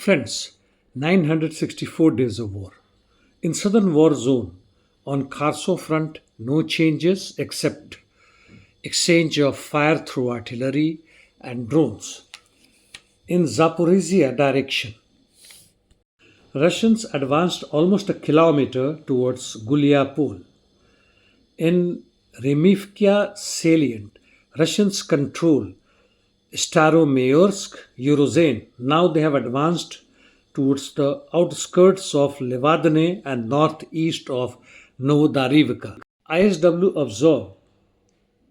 Friends, 964 days of war. In southern war zone, on Kherson front, no changes except exchange of fire through artillery and drones. In Zaporizhia direction, Russians advanced almost a kilometer towards Guliapol. In Remivka salient, Russians control Staromayorsk, Eurozone. Now they have advanced towards the outskirts of Levadane and northeast of Novodarivka. ISW observed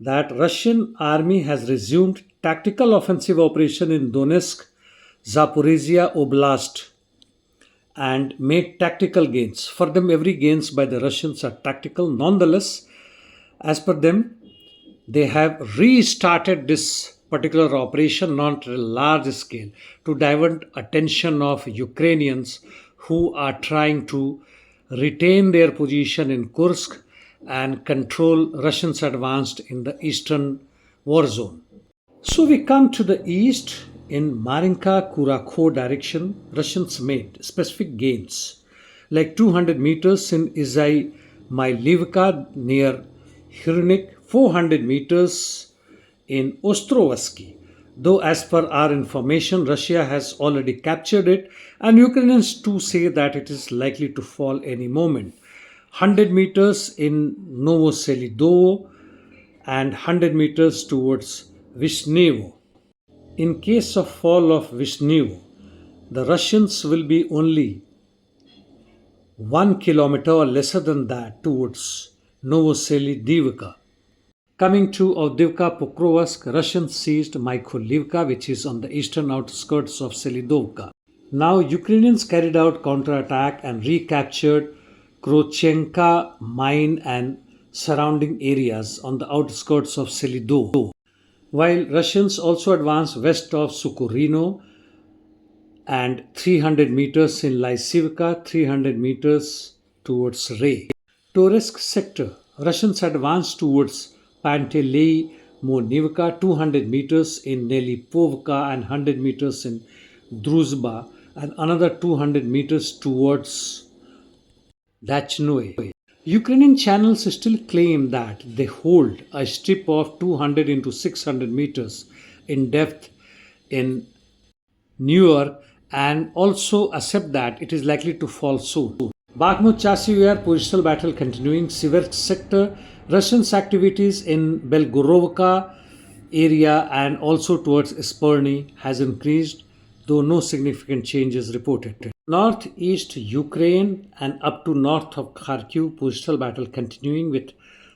that Russian army has resumed tactical offensive operation in Donetsk, Zaporizhia Oblast and made tactical gains. For them, every gains by the Russians are tactical. Nonetheless, as per them, they have restarted this particular operation, not at a large scale, to divert attention of Ukrainians who are trying to retain their position in Kursk and control Russians advanced in the eastern war zone. So we come to the east. In Marinka-Kurakhovo direction, Russians made specific gains, like 200 meters in Izmailivka near Hirnik, 400 meters in Ostrovsky. Though as per our information, Russia has already captured it, and Ukrainians too say that it is likely to fall any moment. 100 meters in Novoselidovo and 100 meters towards Vishnevo. In case of fall of Vishnevo, the Russians will be only 1 kilometer or lesser than that towards Novoselidivka. Coming to Avdiivka-Pokrovsk, Russians seized Mykolivka, which is on the eastern outskirts of Selidovka. Now Ukrainians carried out counterattack and recaptured Krochenka mine and surrounding areas on the outskirts of Selidov, while Russians also advanced west of Sukorino and 300 meters in Lysivka, 300 meters towards Ray. Toretsk sector, Russians advanced towards Pantelei Monivka, 200 meters in Nelipovka and 100 meters in Druzhba and another 200 meters towards Dachnoe. Ukrainian channels still claim that they hold a strip of 200 into 600 meters in depth in New York and also accept that it is likely to fall soon. Bakhmut Chasiv positional battle continuing. Sivers'k sector, Russians' activities in Belgorovka area and also towards Spurny has increased, though no significant changes reported. Northeast Ukraine and up to north of Kharkiv, positional battle continuing with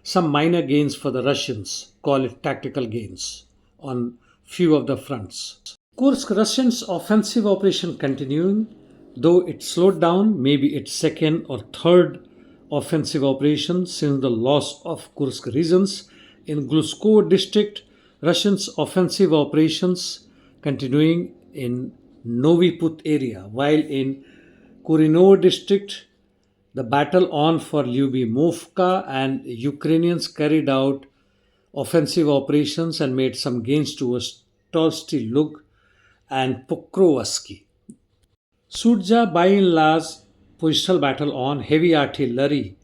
some minor gains for the Russians, call it tactical gains, on few of the fronts. Kursk, Russians' offensive operation continuing, though it slowed down, maybe its second or third offensive operation since the loss of Kursk regions. In Glusko district, Russians' offensive operations continuing in Novi Put area, while in Kurino district, the battle on for Lyubimovka and Ukrainians carried out offensive operations and made some gains towards Tolsty Lug and Pokrovsky. Sudja by and large positional battle on, heavy artillery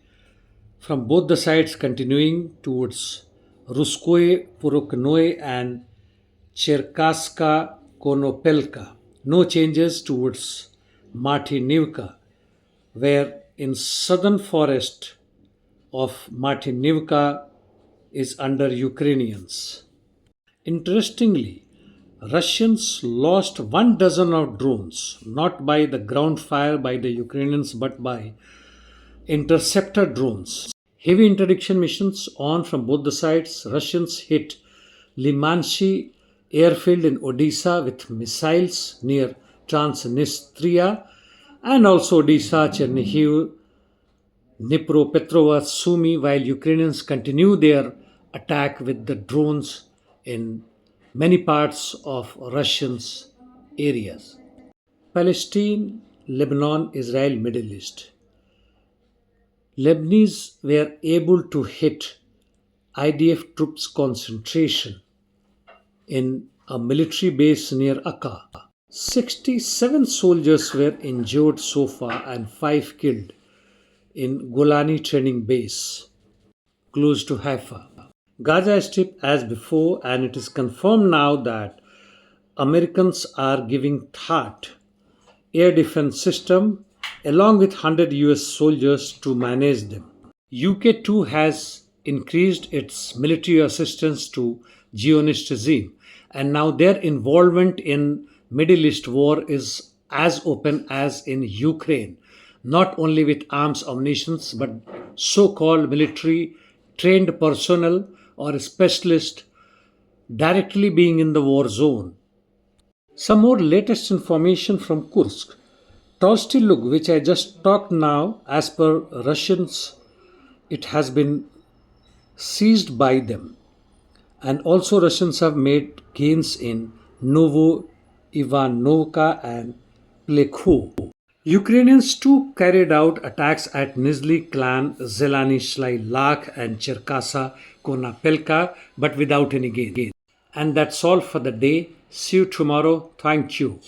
from both the sides continuing towards Ruskoe, Puroknoe and Cherkaska Konopelka. No changes towards Martinivka, where in southern forest of Martinivka is under Ukrainians. Interestingly, Russians lost 12 of drones, not by the ground fire by the Ukrainians but by interceptor drones. Heavy interdiction missions on from both the sides. Russians hit Limanshi airfield in Odisha with missiles near Transnistria and also Odisha, Chernihiv, Dnipro, Sumy, while Ukrainians continue their attack with the drones in many parts of Russians' areas. Palestine Lebanon Israel Middle East. Lebanese were able to hit IDF troops concentration in a military base near Akka. 67 soldiers were injured so far and 5 killed in Golani training base close to Haifa. Gaza Strip as before, and it is confirmed now that Americans are giving THAAD air defense system along with 100 US soldiers to manage them. UK too has increased its military assistance to Zionist regime, and now their involvement in Middle East war is as open as in Ukraine, not only with arms ammunitions but so-called military trained personnel or specialists directly being in the war zone. Some more latest information from Kursk. Tostilug, which I just talked now, as per Russians, it has been seized by them. And also, Russians have made gains in Novo Ivanovka and Plekho. Ukrainians too carried out attacks at Nizhly clan, Zelany Shlai Lak, and Cherkassa Konopelka, but without any gain. And that's all for the day. See you tomorrow. Thank you.